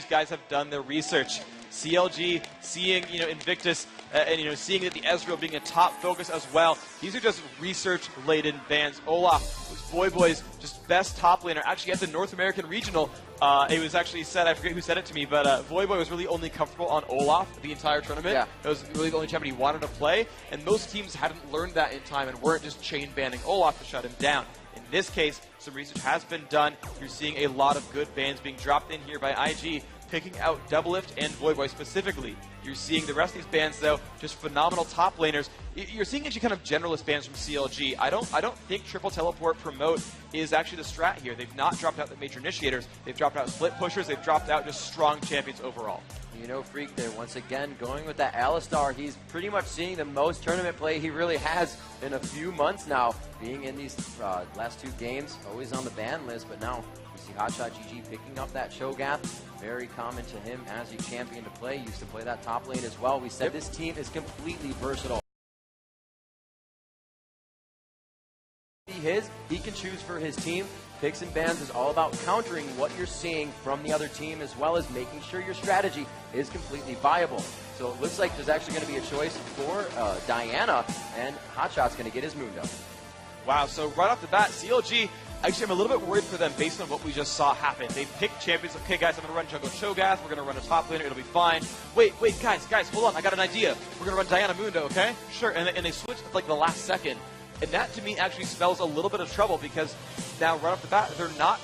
these guys have done their research. CLG seeing, Invictus and, seeing that the Ezreal being a top focus as well. These are just research-laden bans. Olaf was Voyboy's just best top laner. Actually, at the North American Regional, it was actually said, I forget who said it to me, but Voyboy was really only comfortable on Olaf the entire tournament. Yeah. It was really the only champion he wanted to play, and most teams hadn't learned that in time and weren't just chain banning Olaf to shut him down. In this case, some research has been done. You're seeing a lot of good bans being dropped in here by IG, picking out Doublelift and Voyboy specifically. You're seeing the rest of these bans, though, just phenomenal top laners. You're seeing actually kind of generalist bans from CLG. I don't think triple teleport promote is actually the strat here. They've not dropped out the major initiators. They've dropped out split pushers. They've dropped out just strong champions overall. Freak there once again going with that Alistar. He's pretty much seeing the most tournament play he really has in a few months now, being in these last 2 games, always on the ban list, but now we see Hotshot GG picking up that Cho'Gath. Very common to him as a champion to play. Used to play that top lane as well. We said this team is completely versatile. He can choose for his team. Picks and bans is all about countering what you're seeing from the other team, as well as making sure your strategy is completely viable. So it looks like there's actually going to be a choice for Diana, and Hotshot's going to get his Mundo. Wow, so right off the bat, CLG, actually I'm a little bit worried for them based on what we just saw happen. They picked champions. Okay, guys, I'm going to run jungle Cho'Gath. We're going to run a top laner. It'll be fine. Wait, guys, hold on. I got an idea. We're going to run Diana Mundo, okay? Sure, and they switched at like the last second. And that, to me, actually spells a little bit of trouble because now, right off the bat, they're not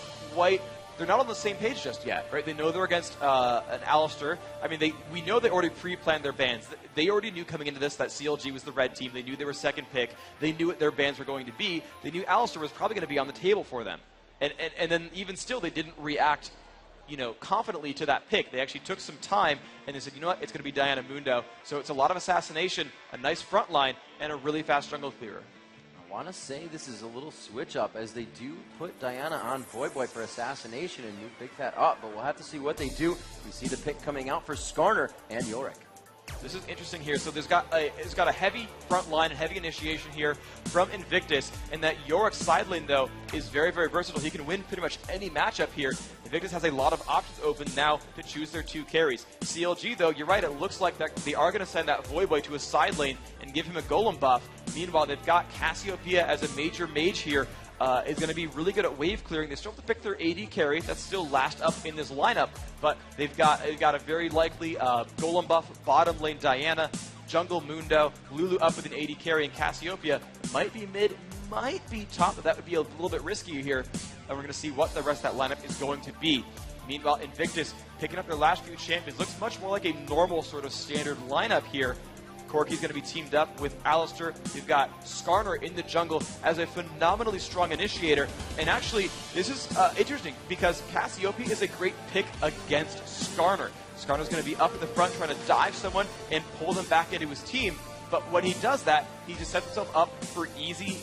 on the same page just yet, right? They know they're against an Alistar. I mean, we know they already pre-planned their bans. They already knew coming into this that CLG was the red team. They knew they were second pick. They knew what their bans were going to be. They knew Alistar was probably going to be on the table for them. And then even still, they didn't react, confidently to that pick. They actually took some time and they said, you know what, it's going to be Diana Mundo. So it's a lot of assassination, a nice front line, and a really fast jungle clearer. I want to say this is a little switch up as they do put Diana on Voyboy for assassination and move Big Fat up, but we'll have to see what they do. We see the pick coming out for Skarner and Yorick. This is interesting here. So it's got a heavy front line, heavy initiation here from Invictus, and that Yorick side lane, though, is very, very versatile. He can win pretty much any matchup here. Invictus has a lot of options open now to choose their 2 carries. CLG, though, you're right, it looks like that they are going to send that Voyboy to a side lane and give him a golem buff. Meanwhile, they've got Cassiopeia as a major mage here. Is going to be really good at wave clearing. They still have to pick their AD carry. That's still last up in this lineup, but they've got a very likely golem buff, bottom lane Diana, jungle Mundo, Lulu up with an AD carry, and Cassiopeia might be mid, might be top, but that would be a little bit risky here. And we're going to see what the rest of that lineup is going to be. Meanwhile, Invictus picking up their last few champions. Looks much more like a normal sort of standard lineup here. Corki's going to be teamed up with Alistar. We've got Skarner in the jungle as a phenomenally strong initiator. And actually, this is interesting because Cassiopeia is a great pick against Skarner. Skarner's going to be up at the front trying to dive someone and pull them back into his team. But when he does that, he just sets himself up for easy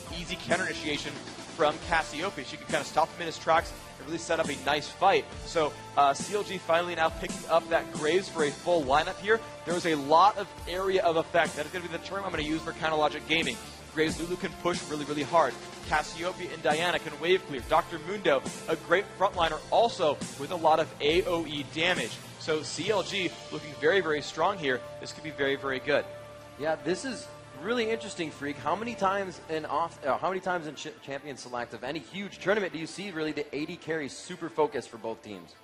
counter initiation from Cassiopeia. She can kind of stop him in his tracks and really set up a nice fight. So CLG finally now picking up that Graves for a full lineup here. There is a lot of area of effect. That is going to be the term I'm going to use for Counterlogic Gaming. Graves Lulu can push really, really hard. Cassiopeia and Diana can wave clear. Dr. Mundo, a great frontliner also with a lot of AoE damage. So CLG looking very, very strong here. This could be very, very good. Yeah, this is really interesting, Freak. How many times in Champion Select of any huge tournament do you see really the AD carry super focused for both teams?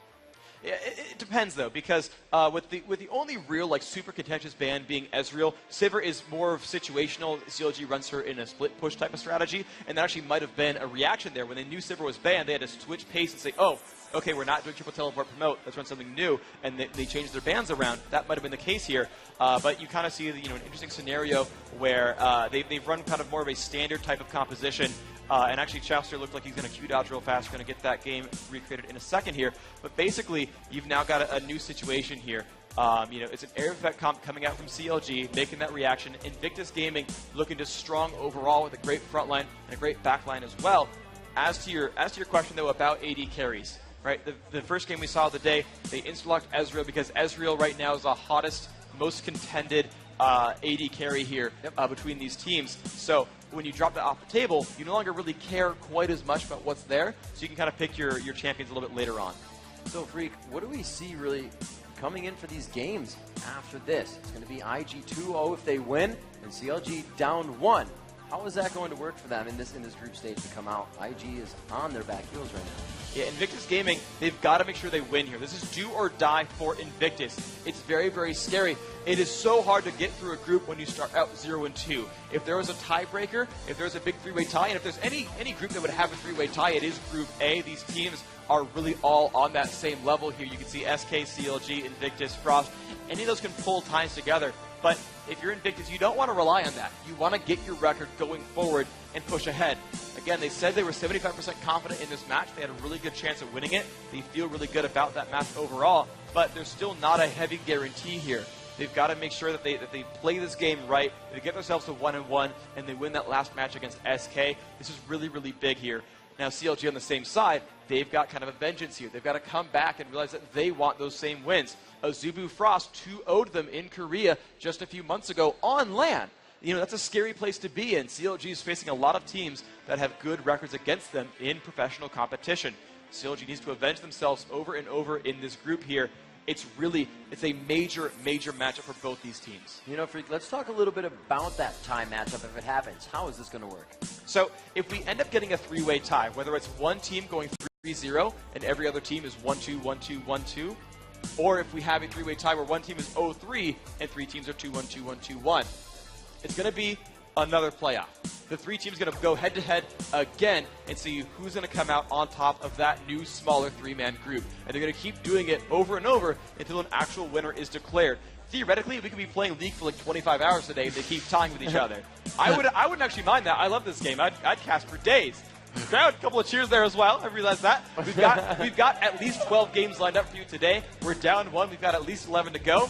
Yeah, it depends though, because with the only real super contentious ban being Ezreal, Sivir is more of situational. CLG runs her in a split push type of strategy, and that actually might have been a reaction there when they knew Sivir was banned. They had to switch pace and say, oh, okay, we're not doing triple teleport promote. Let's run something new, and they changed their bans around. That might have been the case here, but you kind of see an interesting scenario where they've run kind of more of a standard type of composition. And actually, Chowster looked like he's going to Q dodge real fast. Going to get that game recreated in a second here. But basically, you've now got a new situation here. It's an area effect comp coming out from CLG, making that reaction. Invictus Gaming looking just strong overall with a great front line and a great back line as well. As to your question though about AD carries, right? The first game we saw of the day, they insta-locked Ezreal because Ezreal right now is the hottest, most contended AD carry here between these teams. So when you drop that off the table, you no longer really care quite as much about what's there, so you can kind of pick your champions a little bit later on. So, Freak, what do we see really coming in for these games after this? It's going to be IG 2-0 if they win, and CLG down 1. How is that going to work for them in this group stage to come out? IG is on their back heels right now. Yeah, Invictus Gaming, they've got to make sure they win here. This is do or die for Invictus. It's very, very scary. It is so hard to get through a group when you start out 0-2. If there was a tiebreaker, if there's a big three-way tie, and if there's any group that would have a three-way tie, it is Group A. These teams are really all on that same level here. You can see SK, CLG, Invictus, Frost. Any of those can pull ties together. But if you're Invictus, you don't want to rely on that. You want to get your record going forward and push ahead. Again, they said they were 75% confident in this match. They had a really good chance of winning it. They feel really good about that match overall, but there's still not a heavy guarantee here. They've got to make sure that they play this game right, they get themselves to 1-1, and they win that last match against SK. This is really, really big here. Now, CLG on the same side, they've got kind of a vengeance here. They've got to come back and realize that they want those same wins. Azubu Frost 2-0'd them in Korea just a few months ago on LAN. You know, that's a scary place to be in. CLG is facing a lot of teams that have good records against them in professional competition. CLG needs to avenge themselves over and over in this group here. It's a major, major matchup for both these teams. You know, Freak, let's talk a little bit about that tie matchup if it happens. How is this going to work? So if we end up getting a three-way tie, whether it's one team going 3-0 and every other team is 1-2, 1-2, 1-2, or if we have a three-way tie where one team is 0-3 and three teams are 2-1-2, 1-2-1, it's going to be another playoff. The three teams are going to go head-to-head again and see who's going to come out on top of that new, smaller three-man group. And they're going to keep doing it over and over until an actual winner is declared. Theoretically, we could be playing League for like 25 hours a day if they keep tying with each other. I wouldn't actually mind that. I love this game. I'd cast for days. Crowd, a couple of cheers there as well. I realized that. We've got at least 12 games lined up for you today. We're down 1. We've got at least 11 to go.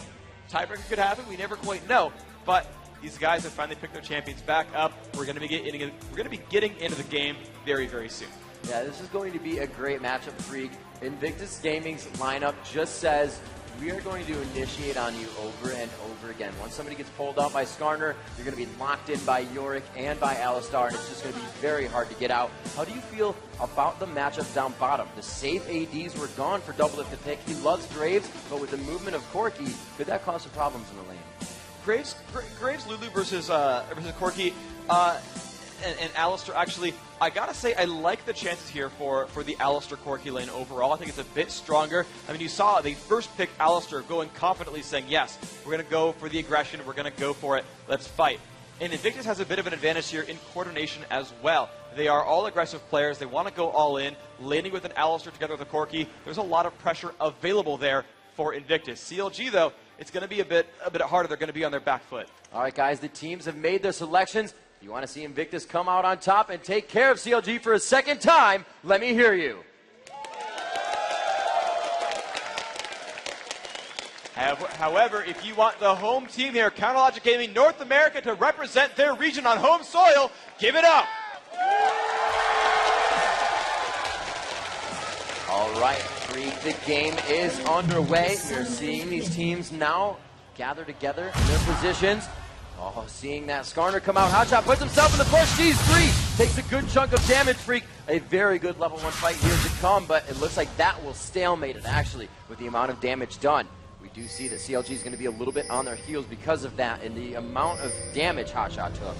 Tiebreaker could happen. We never quite know. But these guys have finally picked their champions back up. We're going to be getting into the game very, very soon. Yeah, this is going to be a great matchup, Freak. Invictus Gaming's lineup just says, we are going to initiate on you over and over again. Once somebody gets pulled out by Skarner, you're going to be locked in by Yorick and by Alistar, and it's just going to be very hard to get out. How do you feel about the matchup down bottom? The safe ADs were gone for Doublelift to pick. He loves Graves, but with the movement of Corki, could that cause some problems in the lane? Graves Lulu versus Corki and Alistar, actually, I gotta say I like the chances here for the Alistar Corki lane overall. I think it's a bit stronger. I mean, you saw they first picked Alistar going confidently saying, yes, we're gonna go for the aggression, we're gonna go for it, let's fight. And Invictus has a bit of an advantage here in coordination as well. They are all aggressive players, they want to go all in, laning with an Alistar together with a Corki. There's a lot of pressure available there for Invictus. CLG, though, it's going to be a bit harder. They're going to be on their back foot. All right, guys, the teams have made their selections. If you want to see Invictus come out on top and take care of CLG for a second time, let me hear you. However, if you want the home team here, Counterlogic Gaming North America, to represent their region on home soil, give it up. All right, Freak, the game is underway. We're seeing these teams now gather together in their positions. Oh, seeing that Skarner come out. Hotshot puts himself in the push. Sees 3. Takes a good chunk of damage, Freak. A very good level 1 fight here to come, but it looks like that will stalemate it, actually, with the amount of damage done. We do see that CLG is going to be a little bit on their heels because of that and the amount of damage Hotshot took.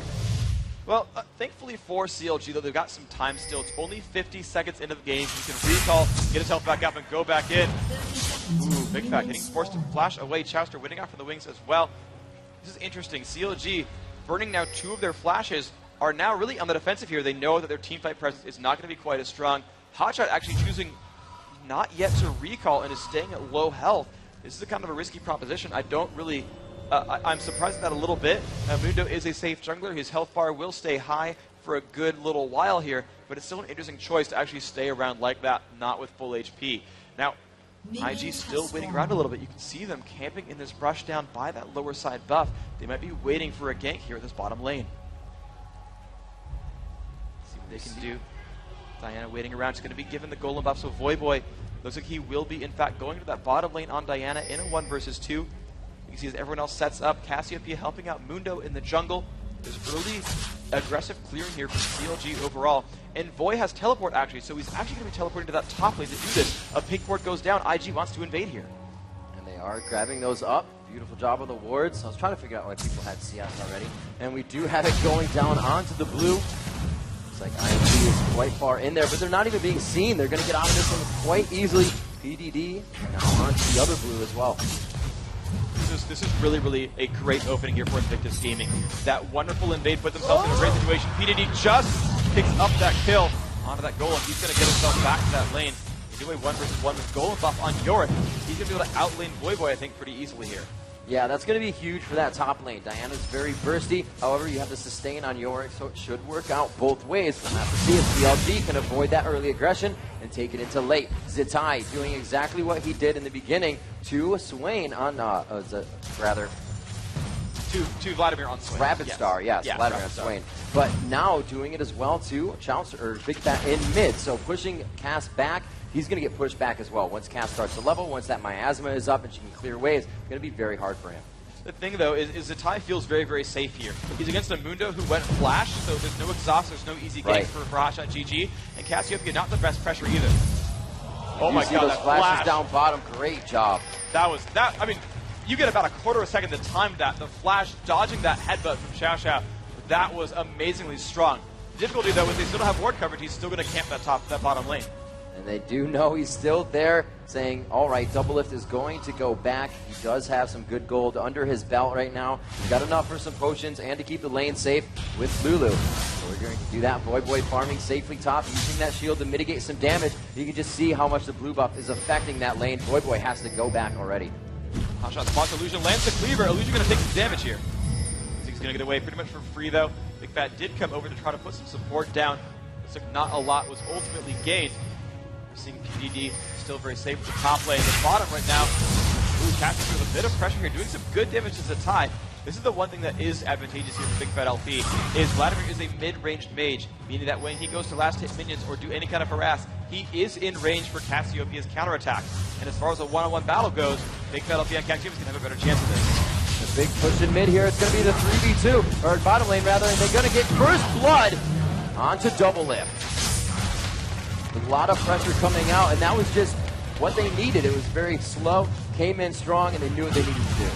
Well, thankfully for CLG, though, they've got some time still. It's only 50 seconds into the game. He can recall, get himself back up, and go back in. Ooh, Big Fat getting forced to flash away. Chowster winning out from the wings as well. This is interesting. CLG burning now 2 of their flashes, are now really on the defensive here. They know that their teamfight presence is not going to be quite as strong. Hotshot actually choosing not yet to recall and is staying at low health. This is a kind of a risky proposition. I don't really... I'm surprised at that a little bit. Mundo is a safe jungler. His health bar will stay high for a good little while here, but it's still an interesting choice to actually stay around like that, not with full HP. Now, IG still waiting around a little bit. You can see them camping in this brush down by that lower side buff. They might be waiting for a gank here at this bottom lane. See what they can do. Diana waiting around. She's going to be given the golem buff, so Voyboy looks like he will be, in fact, going to that bottom lane on Diana in a 1 versus 2. You can see as everyone else sets up, Cassiopeia helping out Mundo in the jungle. There's early aggressive clearing here for CLG overall. And Voy has teleport actually, so he's actually going to be teleporting to that top lane to do this. A pink ward goes down, IG wants to invade here. And they are grabbing those up. Beautiful job of the wards. I was trying to figure out why people had CS already. And we do have it going down onto the blue. Looks like IG is quite far in there, but they're not even being seen. They're going to get out of this one quite easily. PDD now onto the other blue as well. This is really, really a great opening here for Invictus Gaming. That wonderful invade put themselves in a great situation. PDD just picks up that kill onto that golem. He's going to get himself back to that lane. They do a 1-versus-1 with golem buff on Yorick. He's going to be able to outlane Voy, I think, pretty easily here. Yeah, that's going to be huge for that top lane. Diana's very bursty. However, you have the sustain on Yorick, so it should work out both ways. We'll have to see if CLG can avoid that early aggression and take it into late. Zitai doing exactly what he did in the beginning to Swain on, To Vladimir on Swain. Rapid Star, yes, yeah, Vladimir on Swain. But now doing it as well to Big Fat in mid, so pushing Cass back. He's going to get pushed back as well. Once Cass starts to level, once that miasma is up and she can clear waves, it's going to be very hard for him. The thing, though, is Zitai feels very, very safe here. He's against a Mundo who went flash, so there's no exhaust, there's no easy game for Hotshot GG. And Cassiopeia, not the best pressure either. Oh my god, that flashes down bottom, great job. I mean, you get about a quarter of a second to time that. The flash dodging that headbutt from Xiao Xiao, that was amazingly strong. The difficulty, though, is they still don't have ward coverage. He's still going to camp that bottom lane. And they do know he's still there, saying, all right, Doublelift is going to go back. He does have some good gold under his belt right now. He's got enough for some potions and to keep the lane safe with Lulu. So we're going to do that. Voy farming safely top, using that shield to mitigate some damage. You can just see how much the blue buff is affecting that lane. Voy has to go back already. Hotshot spots Illusion, lands the cleaver. Illusion going to take some damage here. He's going to get away pretty much for free, though. Big Fat did come over to try to put some support down. Looks like not a lot was ultimately gained. We're seeing PDD still very safe with the top lane. The bottom right now, Cassius with a bit of pressure here, doing some good damage to Zitai. This is the one thing that is advantageous here for Big Fat LP, is Vladimir is a mid-ranged mage, meaning that when he goes to last hit minions or do any kind of harass, he is in range for Cassiopeia's counterattack. And as far as a one-on-one battle goes, Big Fat LP and Cassiopeia can have a better chance of this. The big push in mid here, it's going to be the 3v2, or bottom lane rather, and they're going to get first blood onto Doublelift. A lot of pressure coming out, and that was just what they needed. It was very slow, came in strong, and they knew what they needed to do.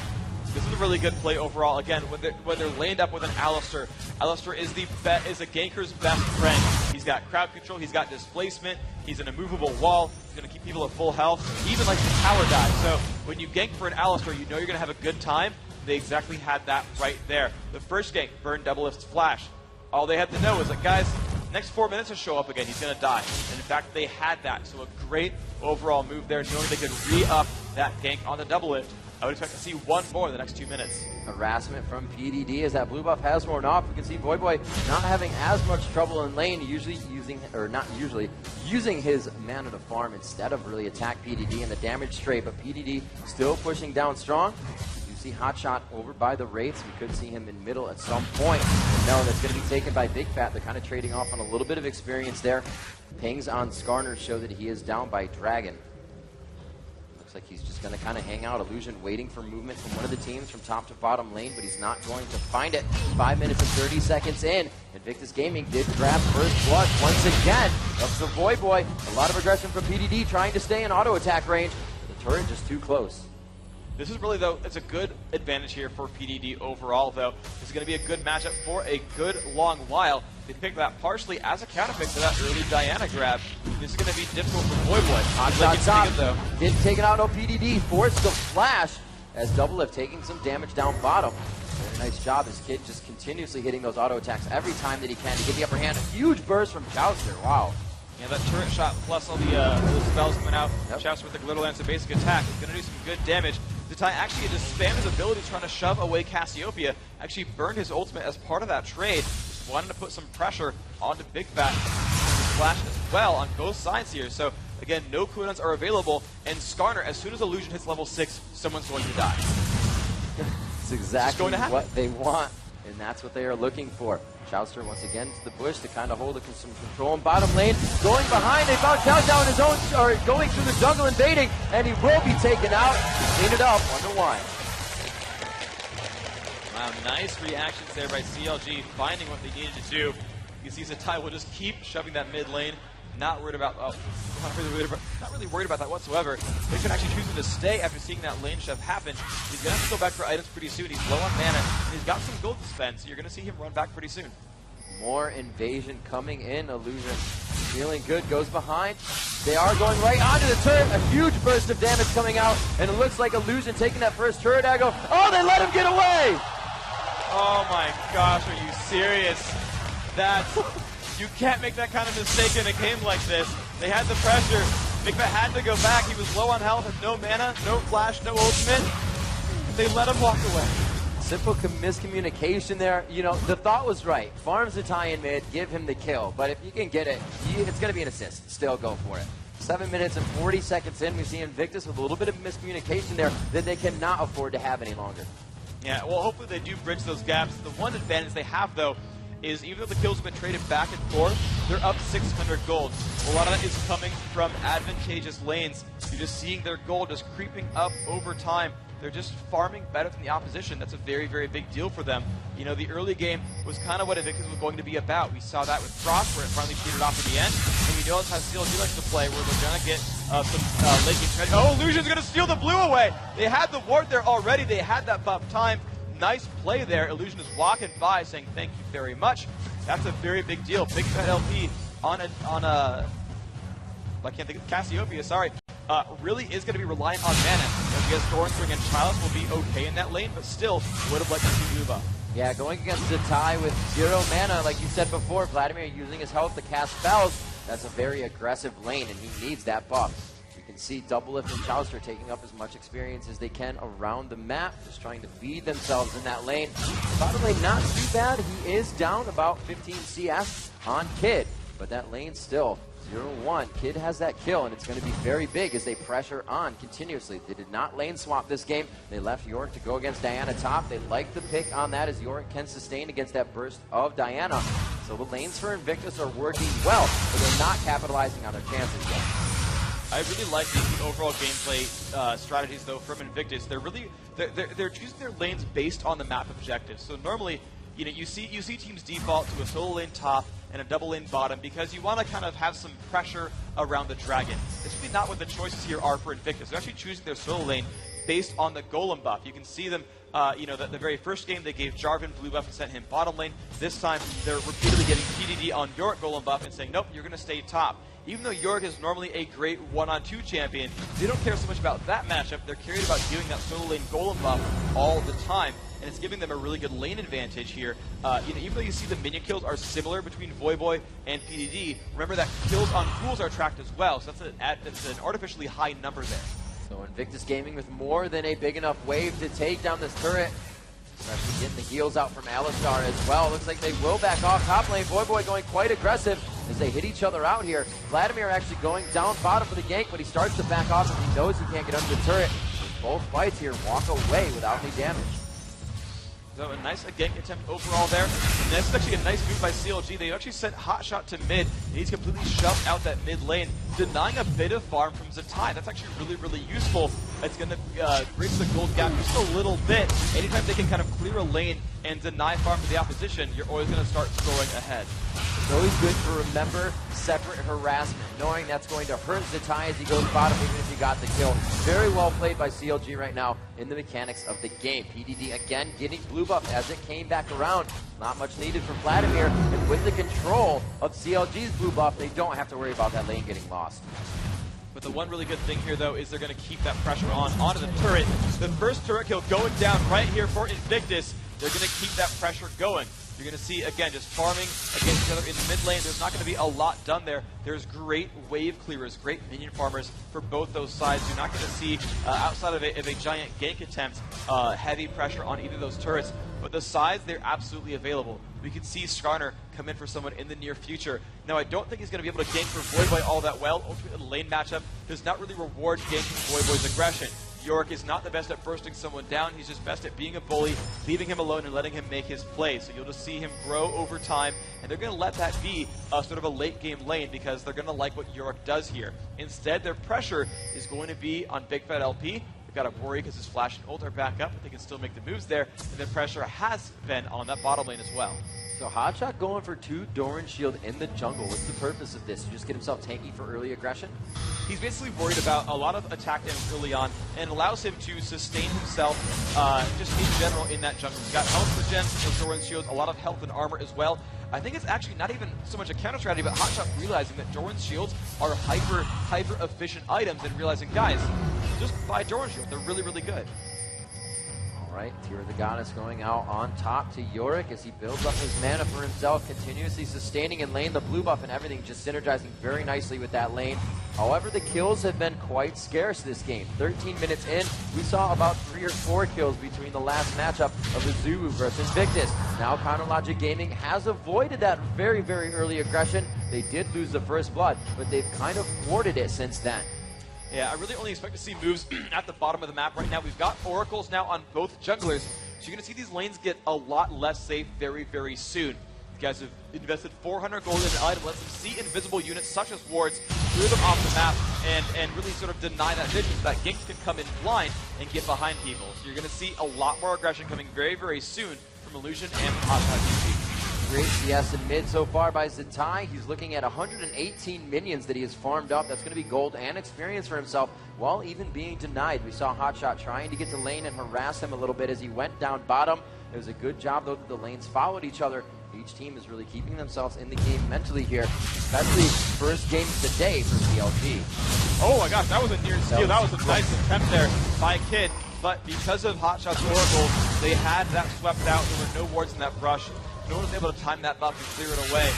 This is a really good play overall. Again, when they're laid up with an Alistar, Alistar is a ganker's best friend. He's got crowd control, he's got displacement, he's an immovable wall, he's going to keep people at full health, he even likes to tower dive. So when you gank for an Alistar, you know you're going to have a good time. They exactly had that right there. The first gank burned Doublelift's flash. All they had to know was that, guys, next 4 minutes to show up again, he's going to die. And in fact, they had that. So a great overall move there, knowing they could re-up that gank on the Doublelift. I would expect to see one more in the next 2 minutes. Harassment from PDD as that blue buff has worn off. We can see Voy not having as much trouble in lane, using his mana to farm instead of really attack PDD and the damage straight. But PDD still pushing down strong. You see Hotshot over by the Wraiths. We could see him in middle at some point. No, that's going to be taken by Big Fat. They're kind of trading off on a little bit of experience there. Pings on Skarner show that he is down by Dragon. Like he's just going to kind of hang out. Illusion waiting for movement from one of the teams from top to bottom lane, but he's not going to find it. 5 minutes and 30 seconds in. Invictus Gaming did grab first blood once again. Up to Voy. A lot of aggression from PDD trying to stay in auto attack range. The turret just too close. This is really, though, it's a good advantage here for PDD overall, though. This is going to be a good matchup for a good long while. They picked that partially as a counterpick to that early Diana grab. This is going to be difficult for Voy. Hotshot top, though. Didn't take it out on PDD. Forced the flash as Doublelift taking some damage down bottom. Very nice job. This kid just continuously hitting those auto attacks every time that he can to get the upper hand. A huge burst from Jouster. Wow. Yeah, that turret shot plus all the spells coming out. Yep. Jouster with the Glitter Lance, a basic attack. He's going to do some good damage. Zitai actually just spammed his ability trying to shove away Cassiopeia. Actually burned his ultimate as part of that trade. Just wanted to put some pressure onto Big Fat. Flash as well on both sides here. So again, no cooldowns are available. And Skarner, as soon as Illusion hits level 6, someone's going to die. It's exactly what they want, and that's what they are looking for. Jouster once again to the bush to kind of hold some control in bottom lane. Going behind, they found Countdown his own, or going through the jungle invading, and he will be taken out. Clean it up, 1-1. Wow, nice reactions there by CLG, finding what they needed to do. You see Zatai will just keep shoving that mid lane. Not worried about, not really worried about that whatsoever. They actually choosing to stay after seeing that lane shove happen. He's going to have to go back for items pretty soon. He's low on mana, and he's got some gold to spend, so you're going to see him run back pretty soon. More invasion coming in. Illusion feeling good, goes behind. They are going right onto the turret. A huge burst of damage coming out, and it looks like Illusion taking that first turret angle. Oh, they let him get away! Oh my gosh, are you serious? You can't make that kind of mistake in a game like this. They had the pressure. McVet had to go back. He was low on health, had no mana, no flash, no ultimate. They let him walk away. Simple miscommunication there. You know, the thought was right. Farms the tie-in mid, give him the kill. But if you can get it, it's going to be an assist. Still go for it. 7 minutes and 40 seconds in, we see Invictus with a little bit of miscommunication there that they cannot afford to have any longer. Yeah, well, hopefully they do bridge those gaps. The one advantage they have, though, is even though the kills have been traded back and forth, they're up 600 gold. A lot of that is coming from advantageous lanes. You're just seeing their gold just creeping up over time. They're just farming better than the opposition. That's a very, very big deal for them. You know, the early game was kind of what Invictus was going to be about. We saw that with Frost, where it finally petered off in the end. And we know that's how CLG likes to play, where they're going to get some late game strategy. Oh, Illusion's going to steal the blue away. They had the ward there already. They had that buff time. Nice play there. Illusion is walking by saying thank you very much. That's a very big deal. Big Fat LP on a I can't think of Cassiopeia, sorry. Really is going to be reliant on mana. Because Thornspring and Chalice will be okay in that lane, but still would have liked to see move up. Yeah, going against Zatai with 0 mana, like you said before, Vladimir using his health to cast spells. That's a very aggressive lane, and he needs that buff. See Doublelift and Chalice are taking up as much experience as they can around the map, just trying to feed themselves in that lane. Bottom lane, not too bad. He is down about 15 CS on Kid, but that lane still 0-1. Kid has that kill, and it's going to be very big as they pressure on continuously. They did not lane swap this game. They left Yorick to go against Diana top. They like the pick on that as Yorick can sustain against that burst of Diana. So the lanes for Invictus are working well, but they're not capitalizing on their chances yet. I really like the overall gameplay strategies, though, from Invictus. They're choosing their lanes based on the map objectives. So normally, you know, you see teams default to a solo lane top and a double lane bottom because you want to kind of have some pressure around the dragon. It's really not what the choices here are for Invictus. They're actually choosing their solo lane based on the golem buff. You can see them. You know, the very first game they gave Jarvan blue buff and sent him bottom lane. This time they're repeatedly getting PDD on Yorick golem buff and saying, nope, you're going to stay top. Even though Yorick is normally a great 1-on-2 champion, they don't care so much about that matchup. They're carried about doing that solo lane golem buff all the time, and it's giving them a really good lane advantage here. You know, even though you see the minion kills are similar between Voyboy and PDD, remember that kills on fools are tracked as well, so that's an artificially high number there. So Invictus Gaming with more than a big enough wave to take down this turret. Especially getting the heals out from Alistar as well. Looks like they will back off top lane. Voyboy going quite aggressive as they hit each other out here. Vladimir actually going down bottom for the gank, but he starts to back off and he knows he can't get under the turret. Both fights here walk away without any damage. So a nice gank attempt overall there. And that's actually a nice move by CLG. They actually sent Hotshot to mid, and he's completely shoved out that mid lane, denying a bit of farm from Zatai. That's actually really, really useful. It's going to bridge the gold gap just a little bit. Anytime they can kind of clear a lane and deny farm to the opposition, you're always going to start throwing ahead. It's always good to remember separate harassment, knowing that's going to hurt Zatai as he goes bottom, even if he got the kill. Very well played by CLG right now in the mechanics of the game. PDD again getting blue buff as it came back around. Not much needed from Vladimir, and with the control of CLG's blue buff, they don't have to worry about that lane getting lost. But the one really good thing here, though, is they're going to keep that pressure onto the turret. The first turret kill going down right here for Invictus. They're going to keep that pressure going. You're going to see, again, just farming against each other in the mid lane. There's not going to be a lot done there. There's great wave clearers, great minion farmers for both those sides. You're not going to see, outside of a giant gank attempt, heavy pressure on either of those turrets. But the sides, they're absolutely available. We could see Skarner come in for someone in the near future. Now, I don't think he's going to be able to gank for Voyboy all that well. Ultimately, the lane matchup does not really reward ganking Voyboy's aggression. Yorick is not the best at bursting someone down. He's just best at being a bully, leaving him alone and letting him make his play. So you'll just see him grow over time, and they're going to let that be sort of a late game lane because they're going to like what Yorick does here. Instead, their pressure is going to be on Big Fat LP. got to worry because his flash and ult are back up, but they can still make the moves there. And the pressure has been on that bottom lane as well. So Hotshot going for 2 Doran Shield in the jungle. What's the purpose of this? To just get himself tanky for early aggression? He's basically worried about a lot of attack damage early on, and allows him to sustain himself just in general in that jungle. He's got health for gems, those Doran Shields, a lot of health and armor as well. I think it's actually not even so much a counter strategy, but Hotshot realizing that Doran Shields are hyper efficient items, and realizing, guys, just buy Doran Shield. They're really, really good. Right, Tear of the Goddess going out on top to Yorick as he builds up his mana for himself, continuously sustaining in lane. The blue buff and everything just synergizing very nicely with that lane. However, the kills have been quite scarce this game. 13 minutes in, we saw about 3 or 4 kills between the last matchup of Azubu versus Invictus. Now Chronologic Gaming has avoided that very, very early aggression. They did lose the first blood, but they've kind of thwarted it since then. Yeah, I really only expect to see moves at the bottom of the map right now. We've got oracles now on both junglers, so you're going to see these lanes get a lot less safe very, very soon. You guys have invested 400 gold in an item, lets them see invisible units such as wards, clear them off the map, and really sort of deny that vision so that ganks can come in blind and get behind people. So you're going to see a lot more aggression coming very, very soon from Illusion and Hotshot. Great CS in mid so far by Zatai. He's looking at 118 minions that he has farmed up. That's going to be gold and experience for himself while even being denied. We saw Hotshot trying to get to lane and harass him a little bit as he went down bottom. It was a good job, though, that the lanes followed each other. Each team is really keeping themselves in the game mentally here, especially first game of the day for CLG. Oh my gosh, that was a near steal. That was a nice attempt there by Kid. But because of Hotshot's Oracle, they had that swept out. There were no wards in that brush. No one was able to time that buff and clear it away.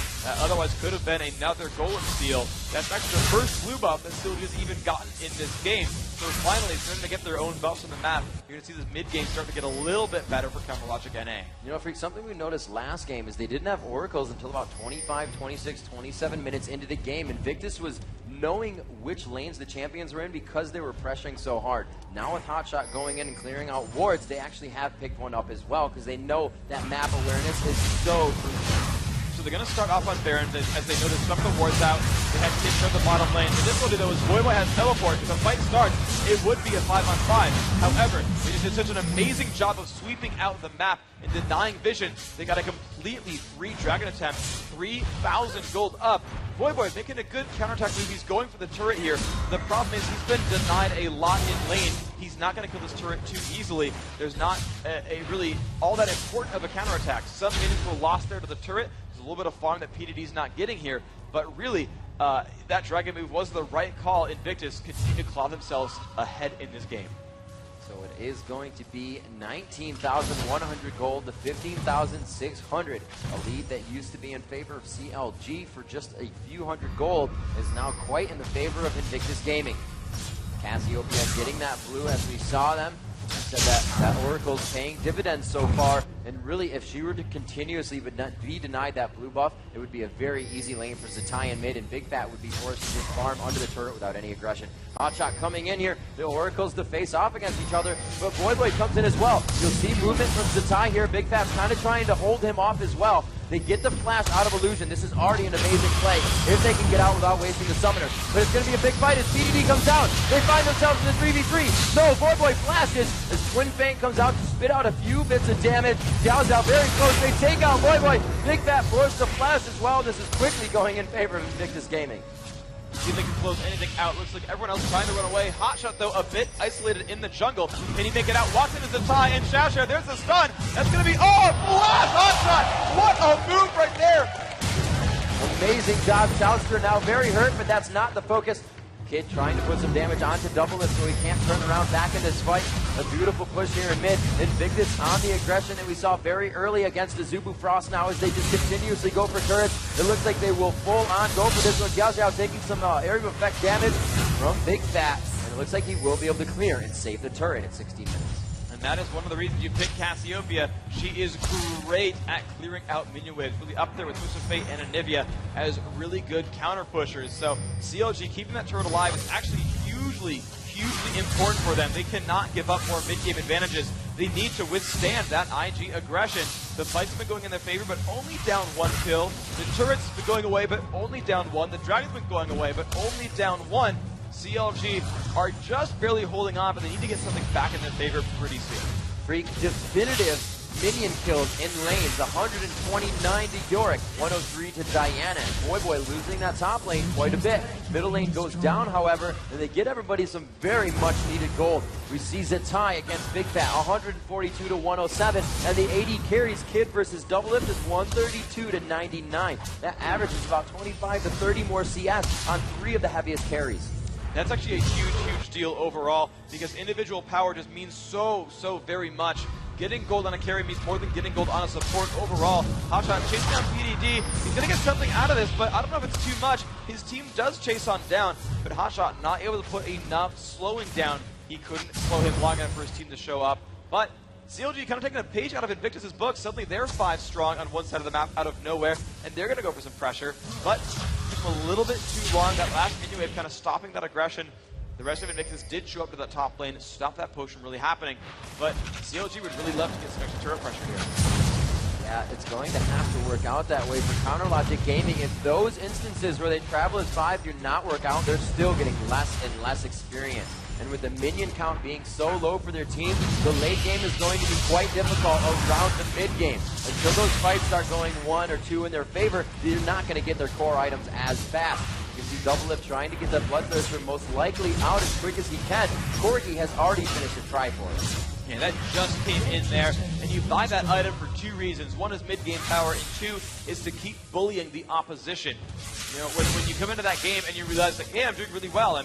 Otherwise could have been another golem steal. That's actually the first blue buff that CLG has even gotten in this game. So finally starting to get their own buffs on the map. You're going to see this mid-game start to get a little bit better for CLG.NA. You know, Freak, something we noticed last game is they didn't have oracles until about 25, 26, 27 minutes into the game. Invictus was knowing which lanes the champions were in because they were pressuring so hard. Now with Hotshot going in and clearing out wards, they actually have picked one up as well because they know that map awareness is so crucial. So they're going to start off on Baron as they know to stuff the wards out. They have kids from the bottom lane. The difficulty, though, is Voivoy has teleport. If the fight starts, it would be a 5-on-5. However, they just did such an amazing job of sweeping out the map and denying vision. They got a completely free dragon attempt, 3,000 gold up. Voivoy making a good counterattack move. He's going for the turret here. The problem is he's been denied a lot in lane. He's not going to kill this turret too easily. There's not a really all that important of a counterattack. Some minions were lost there to the turret. There's a little bit of farm that PDD's not getting here, but really that dragon move was the right call. Invictus continue to claw themselves ahead in this game. So it is going to be 19,100 gold to 15,600. A lead that used to be in favor of CLG for just a few hundred gold is now quite in the favor of Invictus Gaming. Cassiopeia getting that blue as we saw them. Said that Oracle's paying dividends so far, and really if she were to continuously be denied that blue buff, it would be a very easy lane for Zatai in mid, and Big Fat would be forced to just farm under the turret without any aggression. Hotshot coming in here, the Oracles to face off against each other, but Voivoy comes in as well. You'll see movement from Zatai here. Big Fat's kind of trying to hold him off as well. They get the flash out of Illusion. This is already an amazing play if they can get out without wasting the summoner. But it's going to be a big fight as PDD comes down. They find themselves in the 3v3. No, Voivoy flashes as Twin Fang comes out to spit out a few bits of damage. Xiao's out very close. They take out Voivoy. Big Fat forced the flash as well. This is quickly going in favor of Invictus Gaming. See if they can close anything out. Looks like everyone else trying to run away. Hotshot, though, a bit isolated in the jungle. Can he make it out? Walks into Zatai and Xiao. There's the stun. That's going to be, oh, blast Hotshot. What a move right there. Amazing job. Xiaoster now very hurt, but that's not the focus. Kid trying to put some damage onto Doubleless so he can't turn around back in this fight. A beautiful push here in mid. Invictus on the aggression that we saw very early against the Zubu Frost now as they just continuously go for turrets. It looks like they will full on go for this one. Xiao Xiao taking some area of effect damage from Big Fat. And it looks like he will be able to clear and save the turret at 16 minutes. And that is one of the reasons you pick Cassiopeia. She is great at clearing out minion waves. Really up there with Twist of Fate and Anivia as really good counter pushers. So CLG keeping that turret alive is actually hugely important for them. They cannot give up more mid-game advantages. They need to withstand that IG aggression. The fight's been going in their favor, but only down one kill. The turret's been going away, but only down one. The dragon's been going away, but only down one. CLG are just barely holding on, but they need to get something back in their favor pretty soon. Freak definitive minion kills in lanes, 129 to Yorick, 103 to Diana. Boy losing that top lane quite a bit. Middle lane goes down, however, and they get everybody some very much needed gold. We see Zatai against Big Fat, 142 to 107, and the AD carries Kid versus Doublelift is 132 to 99. That average is about 25 to 30 more CS on 3 of the heaviest carries. That's actually a huge deal overall, because individual power just means so very much. Getting gold on a carry means more than getting gold on a support overall. Hotshot chasing down PDD. He's going to get something out of this, but I don't know if it's too much. His team does chase on down, but Hotshot not able to put enough slowing down. He couldn't slow him long enough for his team to show up. But CLG kind of taking a page out of Invictus's book. Suddenly they're 5 strong on one side of the map out of nowhere, and they're going to go for some pressure. But took a little bit too long. That last minion wave kind of stopping that aggression. The rest of Invictus did show up to that top lane, stop that push from really happening, but CLG would really love to get some extra turret pressure here. Yeah, it's going to have to work out that way for Counterlogic Gaming. If those instances where they travel as 5 do not work out, they're still getting less and less experience. And with the minion count being so low for their team, the late game is going to be quite difficult around the mid game. Until those fights start going 1 or 2 in their favor, they're not going to get their core items as fast. You can see Doublelift trying to get that Bloodthirster most likely out as quick as he can. Corgi has already finished a try for it. Yeah, that just came in there, and you buy that item for 2 reasons. One is mid-game power, and 2 is to keep bullying the opposition. You know, when you come into that game and you realize, like, hey, I'm doing really well. I'm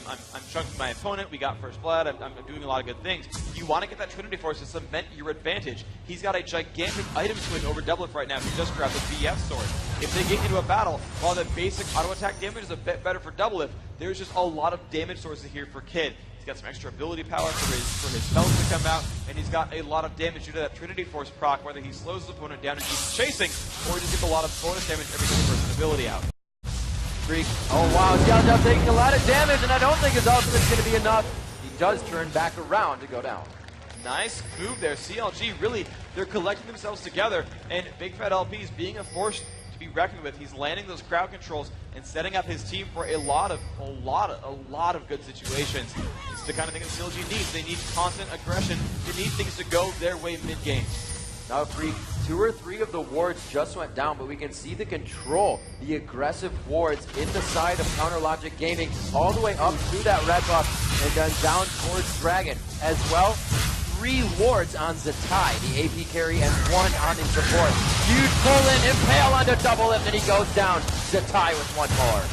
chunking my opponent. We got first blood. I'm doing a lot of good things. You want to get that Trinity Force to cement your advantage. He's got a gigantic item swing over Doublelift right now. He just grabbed the BF sword. If they get into a battle, while the basic auto attack damage is a bit better for Doublelift, there's just a lot of damage sources here for Kid. He's got some extra ability power for his spells to come out, and he's got a lot of damage due to that Trinity Force proc, whether he slows his opponent down and keeps chasing, or he just gets a lot of bonus damage every time he bursts an ability out. Freak. Oh wow, CLG taking a lot of damage, and I don't think his ultimate's going to be enough. He does turn back around to go down. Nice move there. CLG really, they're collecting themselves together, and Big Fat LP is being a force to be reckoned with. He's landing those crowd controls and setting up his team for a lot of good situations. It's the kind of thing that CLG needs. They need constant aggression. They need things to go their way mid-game. Now, Freak, 2 or 3 of the wards just went down, but we can see the control, the aggressive wards in the side of Counterlogic Gaming, all the way up through that red buff and then down towards Dragon. As well, 3 wards on Zatai, the AP carry, and 1 on the support. Huge pull-in, impale onto Doublelift, and he goes down. Zatai with 1 more.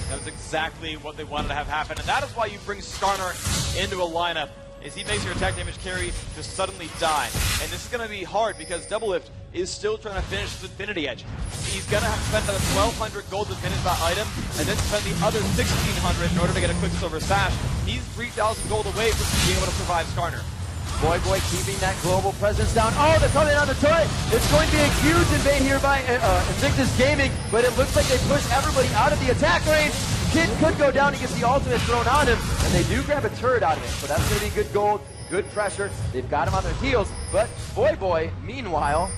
That was exactly what they wanted to have happen, and that is why you bring Skarner into a lineup, is he makes your attack damage carry just suddenly die. And this is going to be hard because Doublelift is still trying to finish the Infinity Edge. He's going to have to spend another 1,200 gold to finish that item, and then spend the other 1,600 in order to get a Quicksilver Sash. He's 3,000 gold away from being able to survive Skarner. Boy keeping that global presence down. Oh, they're coming on the turret. It's going to be a huge invade here by Invictus Gaming, but it looks like they push everybody out of the attack range. Kid could go down and get the ultimate thrown on him, and they do grab a turret out of it, so that's going to be good gold, good pressure. They've got him on their heels, but Boy, meanwhile,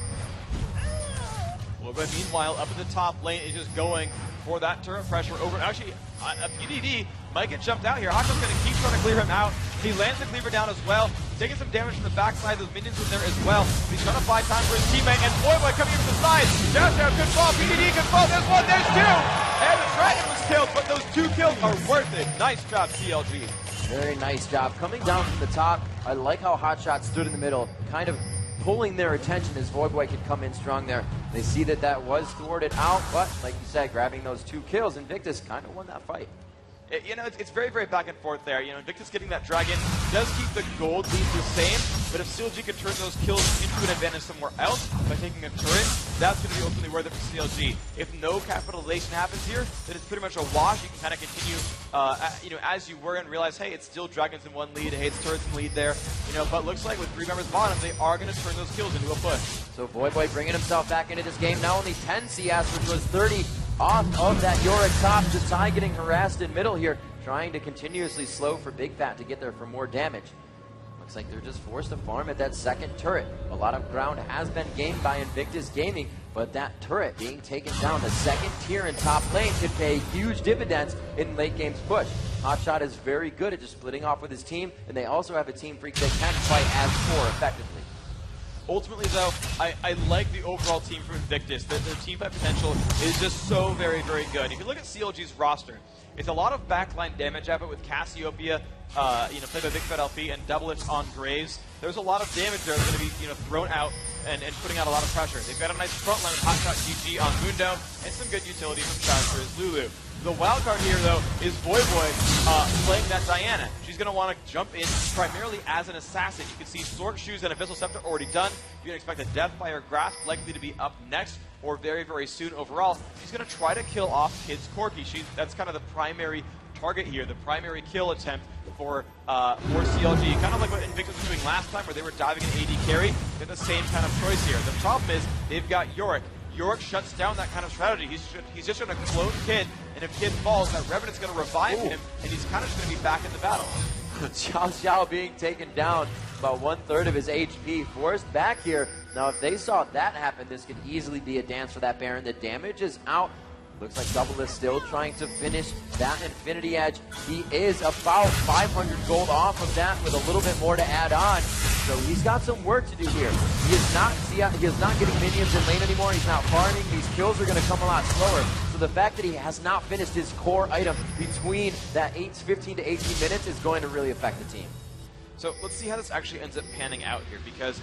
up at the top lane is just going for that turret pressure over. Actually, a PDD might get jumped out here. Hako's going to keep trying to clear him out. He lands the cleaver down as well, taking some damage from the backside. Those minions in there as well. He's trying to buy time for his teammate, and Boy coming in from the side. Dash down, good fall. PDD, good fall. There's 1, there's 2. And the Dragon was killed, but those 2 kills are worth it. Nice job, CLG. Very nice job. Coming down from the top, I like how Hotshot stood in the middle, kind of pulling their attention as Boy could come in strong there. They see that that was thwarted out, but like you said, grabbing those 2 kills, Invictus kind of won that fight. You know, it's very, very back and forth there. You know, Invictus getting that Dragon does keep the gold lead the same, but if CLG can turn those kills into an advantage somewhere else by taking a turret, that's going to be ultimately worth it for CLG. If no capitalization happens here, then it's pretty much a wash. You can kind of continue, you know, as you were and realize, hey, it's still Dragons in one lead, hey, it's turrets in lead there. You know, but looks like with 3 members bottom, they are going to turn those kills into a push. So Boy bringing himself back into this game. Now only 10 CS, which was 30 off of that Yorick top. Zatai getting harassed in middle here, trying to continuously slow for Big Fat to get there for more damage. Looks like they're just forced to farm at that second turret. A lot of ground has been gained by Invictus Gaming, but that turret being taken down, the second tier in top lane, could pay huge dividends in late game's push. Hotshot is very good at just splitting off with his team, and they also have a Team Freak that can fight as 4 effectively. Ultimately, though, I like the overall team from Invictus. Their team fight potential is just so very, very good. If you look at CLG's roster, it's a lot of backline damage output with Cassiopeia, played by Big Fat LP, and Doublelift on Graves. There's a lot of damage there that's going to be thrown out and putting out a lot of pressure. They've got a nice front line with Hotshot GG on Mundo and some good utility from Childster's Lulu. The wild card here, though, is Voy playing that Diana. She's going to want to jump in primarily as an assassin. You can see Sword Shoes and Abyssal Scepter already done. You can expect a Death by her Grasp likely to be up next or very, very soon overall. She's going to try to kill off Kid's Corki. That's kind of the primary target here, the primary kill attempt for CLG. Kind of like what Invictus was doing last time where they were diving an AD carry. They're the same kind of choice here. The problem is they've got Yorick. Yorick shuts down that kind of strategy. He's just going to clone Kid, and if Kid falls, that Revenant's going to revive him, and he's kind of just going to be back in the battle. Xiao being taken down, about 1/3 of his HP, forced back here. Now, if they saw that happen, this could easily be a dance for that Baron. The damage is out. Looks like Doublelift still trying to finish that Infinity Edge. He is about 500 gold off of that with a little bit more to add on. So he's got some work to do here. He is not getting minions in lane anymore. He's not farming. These kills are going to come a lot slower. So the fact that he has not finished his core item between that 15 to 18 minutes is going to really affect the team. So let's see how this actually ends up panning out here, because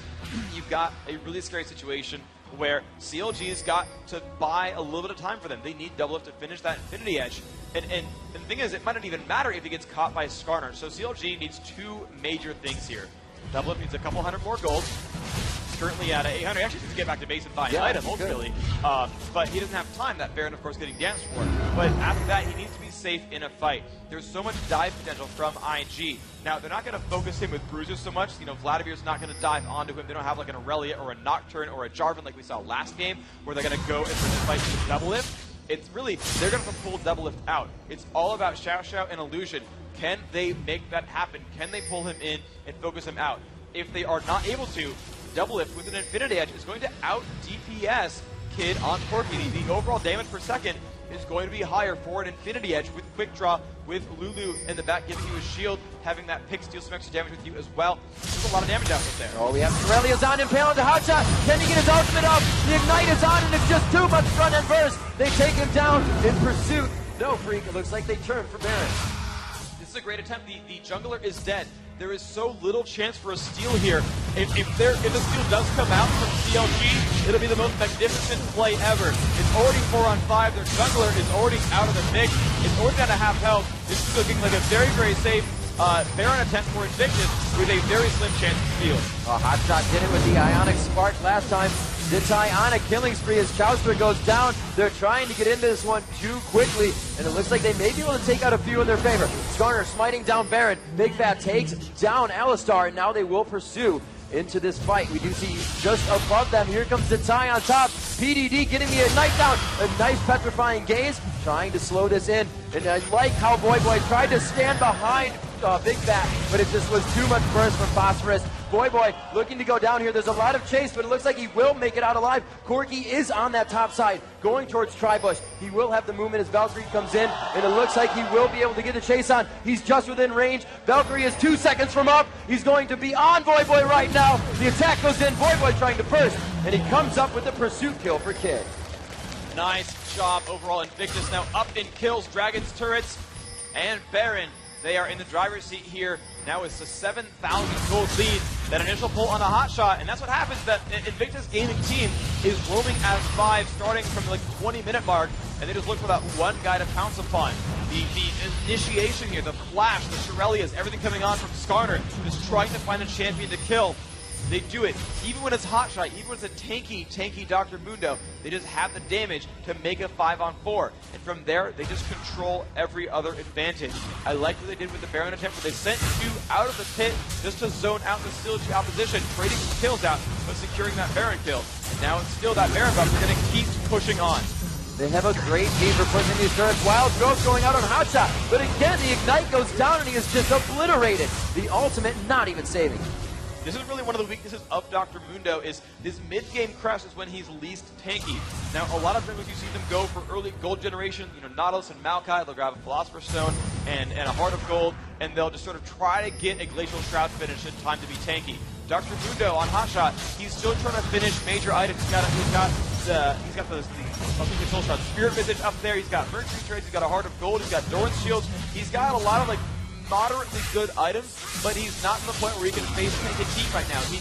you've got a really scary situation where CLG's got to buy a little bit of time for them. They need Doublelift to finish that Infinity Edge. And the thing is, it might not even matter if he gets caught by Skarner. So CLG needs 2 major things here. Doublelift needs a couple hundred more gold. He's currently at 800. He actually needs to get back to base and buy an item, ultimately. But he doesn't have time. That Baron, of course, getting danced for. But after that, he needs to be safe in a fight. There's so much dive potential from IG. Now, they're not going to focus him with bruises so much. Vladimir's not going to dive onto him. They don't have like an Aurelia or a Nocturne or a Jarvan like we saw last game, where they're going to go and fight with Doublelift. It's really, they're going to pull Doublelift out. It's all about Xiao and Illusion. Can they make that happen? Can they pull him in and focus him out? If they are not able to, Doublelift with an Infinity Edge is going to out DPS Kid on Corki. The overall damage per second is going to be higher for an Infinity Edge with Quick Draw, with Lulu in the back giving you a shield, having that pick steal some extra damage with you as well. There's a lot of damage output there. Oh, we have Corellia's on Impale into Hotshot. Can he get his ultimate up? The Ignite is on, and it's just too much front end burst. They take him down in pursuit. No, Freak, it looks like they turn for Baron. This is a great attempt. The jungler is dead. There is so little chance for a steal here. If the steal does come out from CLG, it'll be the most magnificent play ever. It's already 4-on-5. Their jungler is already out of the mix. It's already down to half health. This is looking like a very, very safe Baron attempt for Invictus with a very slim chance to steal. Hotshot did it with the Ionic Spark last time. Zitai on a killing spree as Chowster goes down. They're trying to get into this one too quickly, and it looks like they may be able to take out a few in their favor. Skarner smiting down Baron. Big Fat takes down Alistar, and now they will pursue into this fight. We do see just above them, here comes Zitai on top. PDD getting the Ignite down. A nice petrifying gaze, trying to slow this in. And I like how Voy tried to stand behind Big Fat, but it just was too much burst from Phosphorus. Voy looking to go down here. There's a lot of chase, but it looks like he will make it out alive. Corki is on that top side, going towards Tribush. He will have the movement as Valkyrie comes in, and it looks like he will be able to get the chase on. He's just within range. Valkyrie is 2 seconds from up. He's going to be on Voy right now. The attack goes in. Voy trying to burst, and he comes up with the pursuit kill for Kid. Nice job overall. Invictus now up in kills. Dragon's turrets and Baron. They are in the driver's seat here. Now it's a 7,000 gold lead. That initial pull on a hot shot, and that's what happens. That Invictus gaming team is roaming as 5, starting from like 20-minute mark, and they just look for that one guy to pounce upon. The initiation here, the flash, the Shirelias, everything coming on from Skarner, just trying to find a champion to kill. They do it, even when it's hot shot, even when it's a tanky Dr. Mundo, they just have the damage to make a 5-on-4. And from there, they just control every other advantage. I like what they did with the Baron attempt, where they sent 2 out of the pit just to zone out the CLG opposition, trading some kills out, but securing that Baron kill. And now it's still that Baron buff. They're going to keep pushing on. They have a great team for pushing these turrets. Wild growth going out on Hotshot, but again, the Ignite goes down and he is just obliterated. The ultimate not even saving. This is really one of the weaknesses of Dr. Mundo, is his mid-game crush is when he's least tanky. Now, a lot of times you see them go for early gold generation, Nautilus and Maokai, they'll grab a Philosopher's Stone, and a Heart of Gold, and they'll just sort of try to get a Glacial Shroud finish in time to be tanky. Dr. Mundo on Hotshot, he's still trying to finish major items. He's got the Soul Shroud Spirit Visage up there. He's got Mercury Trades. He's got a Heart of Gold. He's got Doran's Shields. He's got a lot of like moderately good items, but he's not in the point where he can face tank a team right now. He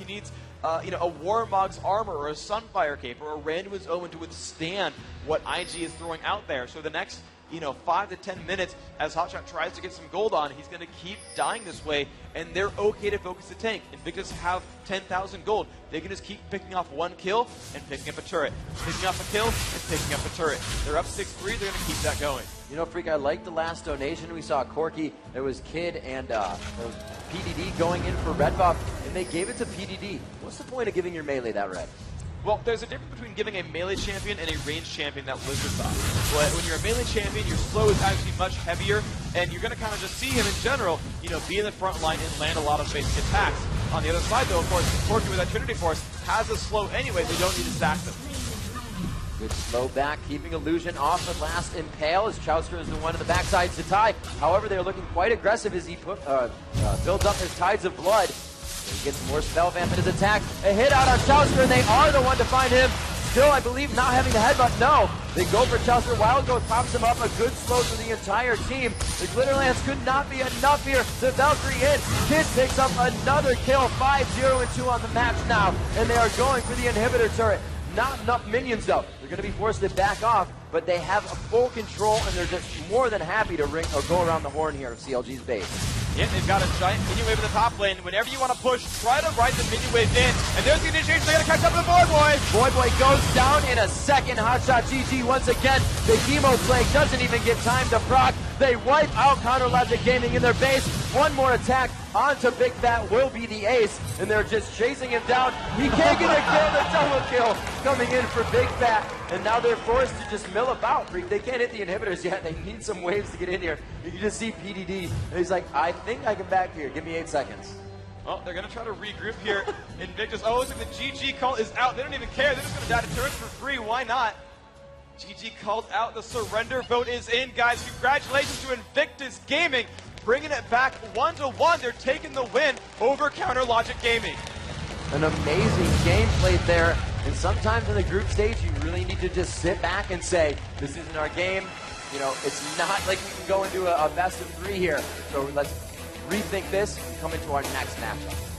needs a Warmog's armor or a Sunfire Cape or a Randuin's Omen to withstand what IG is throwing out there. So the next 5 to 10 minutes as Hotshot tries to get some gold on, he's going to keep dying this way, and they're okay to focus the tank. Invictus have 10,000 gold. They can just keep picking off one kill and picking up a turret, picking up a kill and picking up a turret. They're up 6-3. They're going to keep that going. Freak, I like the last donation. We saw Corky, there was Kid, and PDD going in for red buff, and they gave it to PDD. What's the point of giving your melee that red? Well, there's a difference between giving a melee champion and a ranged champion that lives with us. But when you're a melee champion, your slow is actually much heavier, and you're going to kind of just see him in general, be in the front line and land a lot of basic attacks. On the other side, though, of course, Corky with that Trinity Force has a slow anyway. They don't need to stack them. Good slow back, keeping Illusion off the last Impale as Chowster is the one in the backside to tie. However, they're looking quite aggressive as he builds up his Tides of Blood. He gets more spell vamp in his attack. A hit out on Chowster, and they are the one to find him. Still, I believe, not having the headbutt. No, they go for Chowster. Wild Growth pops him up. A good slow for the entire team. The Glitter Lance could not be enough here. The Valkyrie in. Kid picks up another kill. 5-0-2 on the match now, and they are going for the inhibitor turret. Not enough minions, though. They're going to be forced to back off, but they have a full control, and they're just more than happy to ring or go around the horn here of CLG's base. Yeah, they've got a giant minion wave in the top lane. Whenever you want to push, try to ride the minion wave in. And there's the initiation. They're going to catch up with the Boy. Boy goes down in a second. Hotshot GG once again. The Chemo Plague doesn't even get time to proc. They wipe out Counter Logic Gaming in their base. One more attack onto Big Fat will be the ace. And they're just chasing him down. He can't get a kill. The double kill coming in for Big Fat. And now they're forced to just mill about. They can't hit the inhibitors yet. They need some waves to get in here. You can just see PDD. And he's like, I think I can back here. Give me 8 seconds. Well, they're going to try to regroup here. Invictus, oh, looks like the GG call is out. They don't even care. They're just going to die to turrets for free. Why not? GG called out. The surrender vote is in, guys. Congratulations to Invictus Gaming. Bringing it back 1-1. They're taking the win over Counter Logic Gaming. An amazing game played there. And sometimes in the group stage, you really need to just sit back and say, this isn't our game. It's not like we can go into a best of 3 here. So let's rethink this and come into our next matchup.